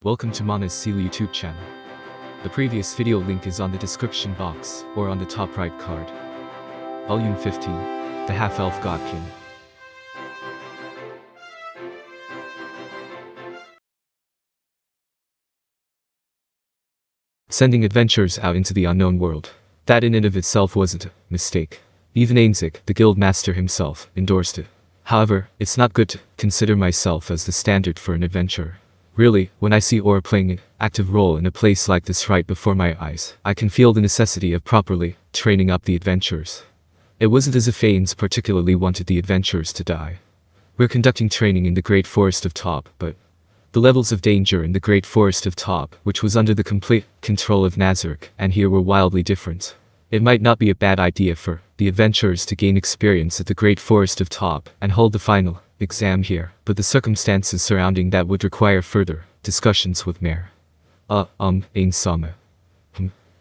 Welcome to Manga's Seal YouTube channel. The previous video link is on the description box or on the top right card. Volume 15, The Half-Elf Godkin. Sending adventurers out into the unknown world. That in and of itself wasn't a mistake. Even Ainz, the guild master himself, endorsed it. However, it's not good to consider myself as the standard for an adventurer. Really, when I see Aura playing an active role in a place like this right before my eyes, I can feel the necessity of properly training up the adventurers. It wasn't as if Ainz particularly wanted the adventurers to die. We're conducting training in the Great Forest of Top, but the levels of danger in the Great Forest of Top, which was under the complete control of Nazarick, and here were wildly different. It might not be a bad idea for the adventurers to gain experience at the Great Forest of Top and hold the final exam here, but the circumstances surrounding that would require further discussions with Mayor. Ainz-sama.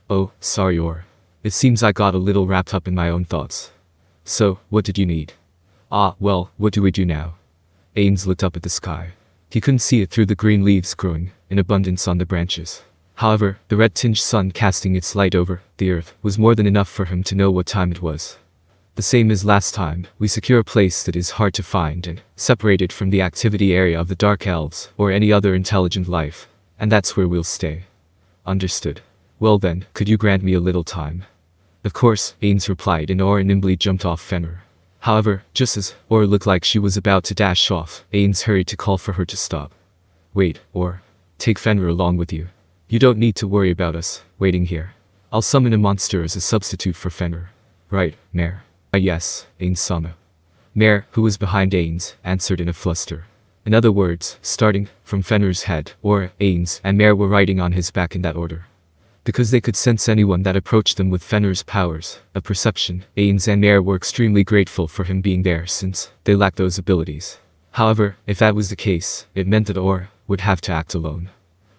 Oh, sorry Or. It seems I got a little wrapped up in my own thoughts. So, what did you need? Well, what do we do now? Ainz looked up at the sky. He couldn't see it through the green leaves growing in abundance on the branches. However, the red-tinged sun casting its light over the earth was more than enough for him to know what time it was. The same as last time, we secure a place that is hard to find and separated from the activity area of the Dark Elves or any other intelligent life, and that's where we'll stay. Understood. Well then, could you grant me a little time? Of course, Ainz replied, and Aura nimbly jumped off Fenner. However, just as Aura looked like she was about to dash off, Ainz hurried to call for her to stop. Wait, Aura. Take Fenner along with you. You don't need to worry about us waiting here. I'll summon a monster as a substitute for Fenner. Right, Mayor? Yes, Ainz-sama. Mayor, who was behind Ainz, answered in a fluster. In other words, starting from Fenner's head, Aura, Ainz, and Mayor were riding on his back in that order. Because they could sense anyone that approached them with Fenner's powers of perception, Ainz and Mayor were extremely grateful for him being there since they lacked those abilities. However, if that was the case, it meant that Aura would have to act alone.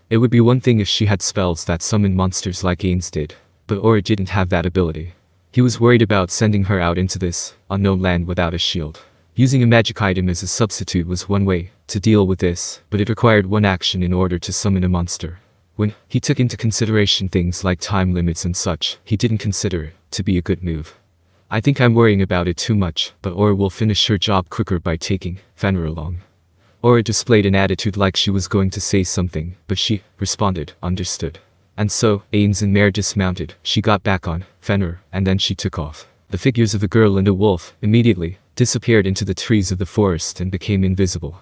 It would be one thing if she had spells that summoned monsters like Ainz did, but Aura didn't have that ability. He was worried about sending her out into this unknown land without a shield. Using a magic item as a substitute was one way to deal with this, but it required one action in order to summon a monster. When he took into consideration things like time limits and such, he didn't consider it to be a good move. I think I'm worrying about it too much, but Aura will finish her job quicker by taking Fenner along. Aura displayed an attitude like she was going to say something, but she responded, understood. And so, Ainz and Mayor dismounted, she got back on Fenner, and then she took off. The figures of a girl and a wolf immediately disappeared into the trees of the forest and became invisible.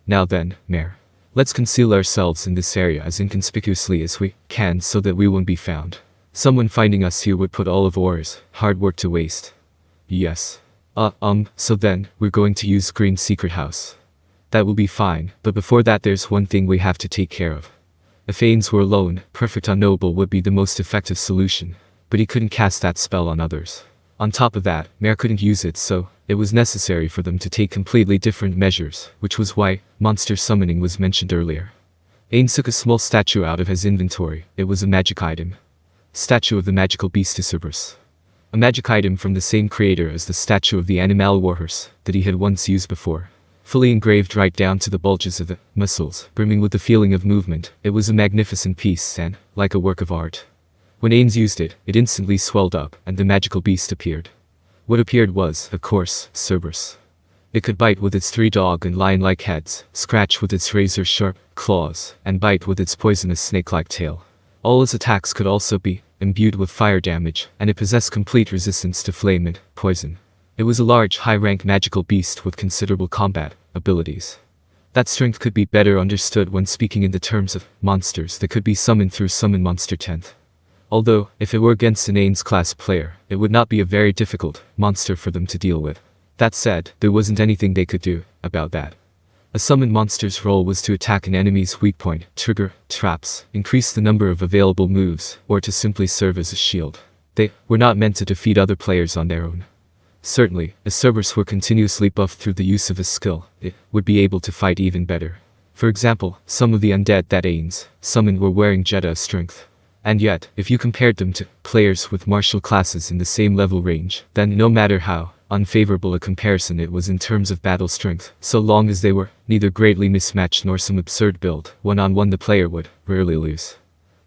Now then, Mayor. Let's conceal ourselves in this area as inconspicuously as we can so that we won't be found. Someone finding us here would put all of Aura's hard work to waste. Yes. So then, we're going to use Green's secret house. That will be fine, but before that there's one thing we have to take care of. If Ainz were alone, Perfect Unknowable would be the most effective solution, but he couldn't cast that spell on others. On top of that, Mayor couldn't use it, so it was necessary for them to take completely different measures, which was why monster summoning was mentioned earlier. Ainz took a small statue out of his inventory. It was a magic item. Statue of the magical beast Cerberus. A magic item from the same creator as the statue of the animal warhorse that he had once used before. Fully engraved right down to the bulges of the muscles, brimming with the feeling of movement, it was a magnificent piece and, like a work of art. When Ainz used it, it instantly swelled up, and the magical beast appeared. What appeared was, of course, Cerberus. It could bite with its 3 dog and lion-like heads, scratch with its razor-sharp claws, and bite with its poisonous snake-like tail. All its attacks could also be imbued with fire damage, and it possessed complete resistance to flame and poison. It was a large, high-rank magical beast with considerable combat abilities. That strength could be better understood when speaking in the terms of monsters that could be summoned through Summon Monster 10th. Although, if it were against an Ainz-class player, it would not be a very difficult monster for them to deal with. That said, there wasn't anything they could do about that. A summoned monster's role was to attack an enemy's weak point, trigger traps, increase the number of available moves, or to simply serve as a shield. They were not meant to defeat other players on their own. Certainly, if Cerberus were continuously buffed through the use of his skill, it would be able to fight even better. For example, some of the undead that Ainz summoned were wearing Jetta strength. And yet, if you compared them to players with martial classes in the same level range, then no matter how unfavorable a comparison it was in terms of battle strength, so long as they were neither greatly mismatched nor some absurd build. One-on-one the player would rarely lose.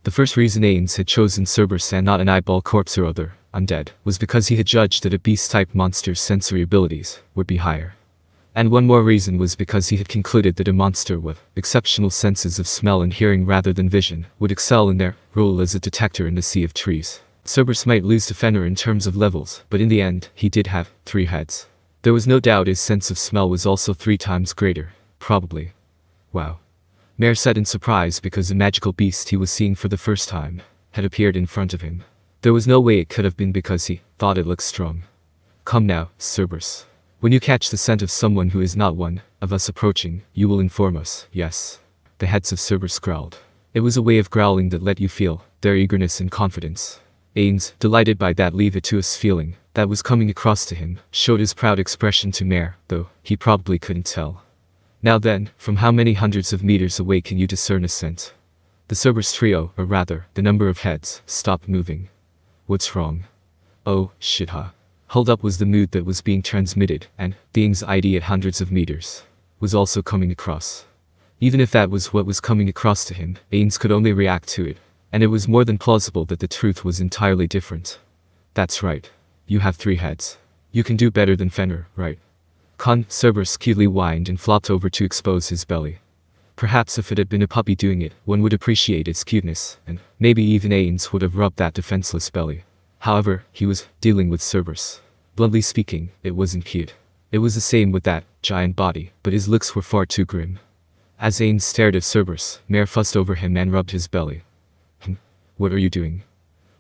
The first reason Ainz had chosen Cerberus and not an eyeball corpse or other undead was because he had judged that a beast-type monster's sensory abilities would be higher. And one more reason was because he had concluded that a monster with exceptional senses of smell and hearing rather than vision would excel in their role as a detector in the sea of trees. Cerberus might lose to Fenner in terms of levels, but in the end, he did have 3 heads. There was no doubt his sense of smell was also 3 times greater. Probably. Wow. Mare said in surprise because the magical beast he was seeing for the first time had appeared in front of him. There was no way it could have been because he thought it looked strong. Come now, Cerberus. When you catch the scent of someone who is not one of us approaching, you will inform us, yes. The heads of Cerberus growled. It was a way of growling that let you feel their eagerness and confidence. Ainz, delighted by that leave-it-to-us feeling that was coming across to him, showed his proud expression to Mare, though he probably couldn't tell. Now then, from how many hundreds of meters away can you discern a scent? The Cerberus trio, or rather, the number of heads, stopped moving. What's wrong? Oh, shit huh. Hold up was the mood that was being transmitted, and the anxiety at hundreds of meters was also coming across. Even if that was what was coming across to him, Ainz could only react to it, and it was more than plausible that the truth was entirely different. That's right. You have 3 heads. You can do better than Fenner, right? Cerberus cutely whined and flopped over to expose his belly. Perhaps if it had been a puppy doing it, one would appreciate its cuteness, and maybe even Ainz would have rubbed that defenseless belly. However, he was dealing with Cerberus. Bluntly speaking, it wasn't cute. It was the same with that giant body, but his looks were far too grim. As Ainz stared at Cerberus, Mare fussed over him and rubbed his belly. What are you doing?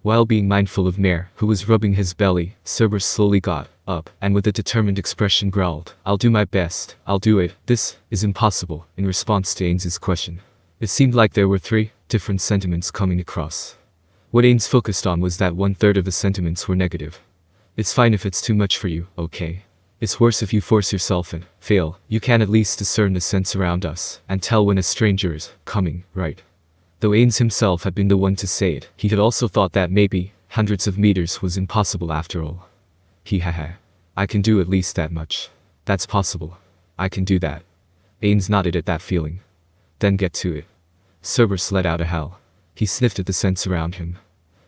While being mindful of Mare, who was rubbing his belly, Cerberus slowly got up, and with a determined expression growled, I'll do my best, I'll do it. This is impossible, in response to Ainz's question. It seemed like there were 3 different sentiments coming across. What Ainz focused on was that 1/3 of the sentiments were negative. It's fine if it's too much for you, okay? It's worse if you force yourself and fail. You can at least discern the sense around us, and tell when a stranger is coming, right? Though Ainz himself had been the one to say it, he had also thought that maybe hundreds of meters was impossible after all. I can do at least that much. That's possible. I can do that. Ainz nodded at that feeling. Then get to it. Cerberus let out a howl. He sniffed at the scents around him.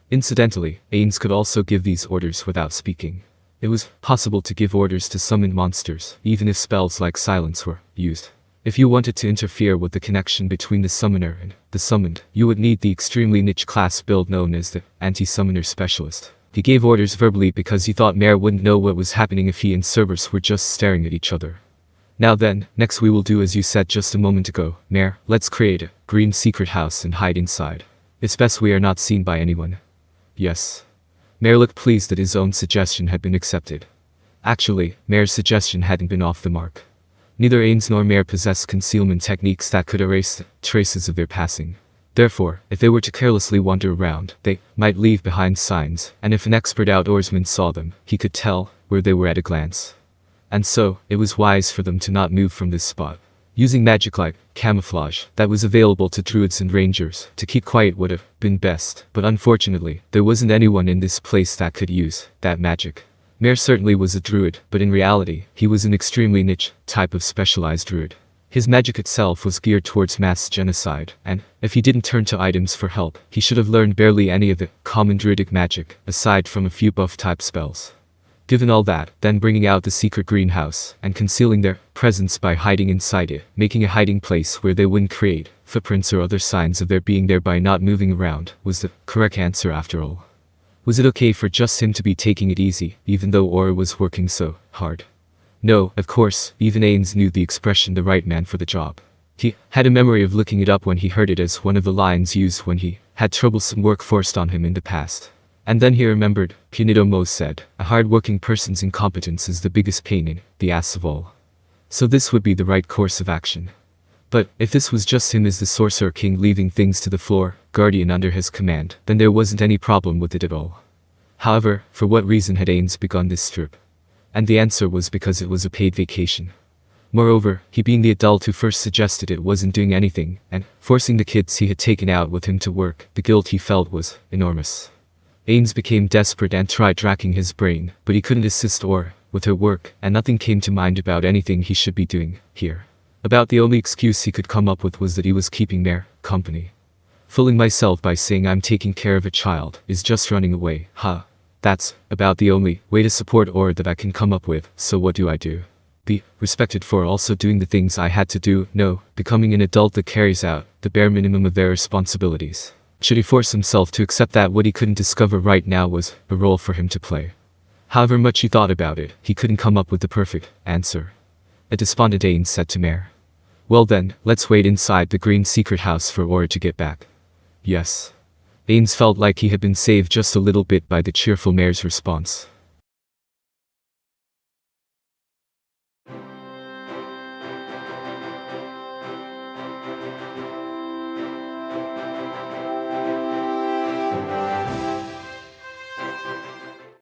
Incidentally, Ainz could also give these orders without speaking. It was possible to give orders to summon monsters, even if spells like silence were used. If you wanted to interfere with the connection between the summoner and the summoned, you would need the extremely niche class build known as the anti-summoner specialist. He gave orders verbally because he thought Mare wouldn't know what was happening if he and Cerberus were just staring at each other. Now then, next we will do as you said just a moment ago, Mare, let's create a green secret house and hide inside. It's best we are not seen by anyone. Yes. Mare looked pleased that his own suggestion had been accepted. Actually, Mare's suggestion hadn't been off the mark. Neither Ainz nor Mare possessed concealment techniques that could erase the traces of their passing. Therefore, if they were to carelessly wander around, they might leave behind signs, and if an expert outdoorsman saw them, he could tell where they were at a glance. And so, it was wise for them to not move from this spot. Using magic like camouflage that was available to druids and rangers to keep quiet would have been best, but unfortunately, there wasn't anyone in this place that could use that magic. Mare certainly was a druid, but in reality, he was an extremely niche type of specialized druid. His magic itself was geared towards mass genocide, and if he didn't turn to items for help, he should have learned barely any of the common druidic magic, aside from a few buff-type spells. Given all that, then bringing out the secret greenhouse, and concealing their presence by hiding inside it, making a hiding place where they wouldn't create footprints or other signs of their being there by not moving around, was the correct answer after all. Was it okay for just him to be taking it easy, even though Aura was working so hard? No, of course, even Ainz knew the expression the right man for the job. He had a memory of looking it up when he heard it as one of the lines used when he had troublesome work forced on him in the past. And then he remembered, Punido Mo said, a hard-working person's incompetence is the biggest pain in the ass of all. So this would be the right course of action. But if this was just him as the Sorcerer King leaving things to the floor, Guardian under his command, then there wasn't any problem with it at all. However, for what reason had Ainz begun this trip? And the answer was because it was a paid vacation. Moreover, he being the adult who first suggested it wasn't doing anything, and forcing the kids he had taken out with him to work, the guilt he felt was enormous. Ainz became desperate and tried racking his brain, but he couldn't assist or with her work, and nothing came to mind about anything he should be doing here. About the only excuse he could come up with was that he was keeping Mare company. Fooling myself by saying I'm taking care of a child is just running away, huh? That's about the only way to support Aura that I can come up with, so what do I do? Be respected for also doing the things I had to do? No, becoming an adult that carries out the bare minimum of their responsibilities. Should he force himself to accept that what he couldn't discover right now was a role for him to play? However much he thought about it, he couldn't come up with the perfect answer. A despondent Ainz said to Mare. Well then, let's wait inside the green secret house for Aura to get back. Yes. Ainz felt like he had been saved just a little bit by the cheerful Mare's response.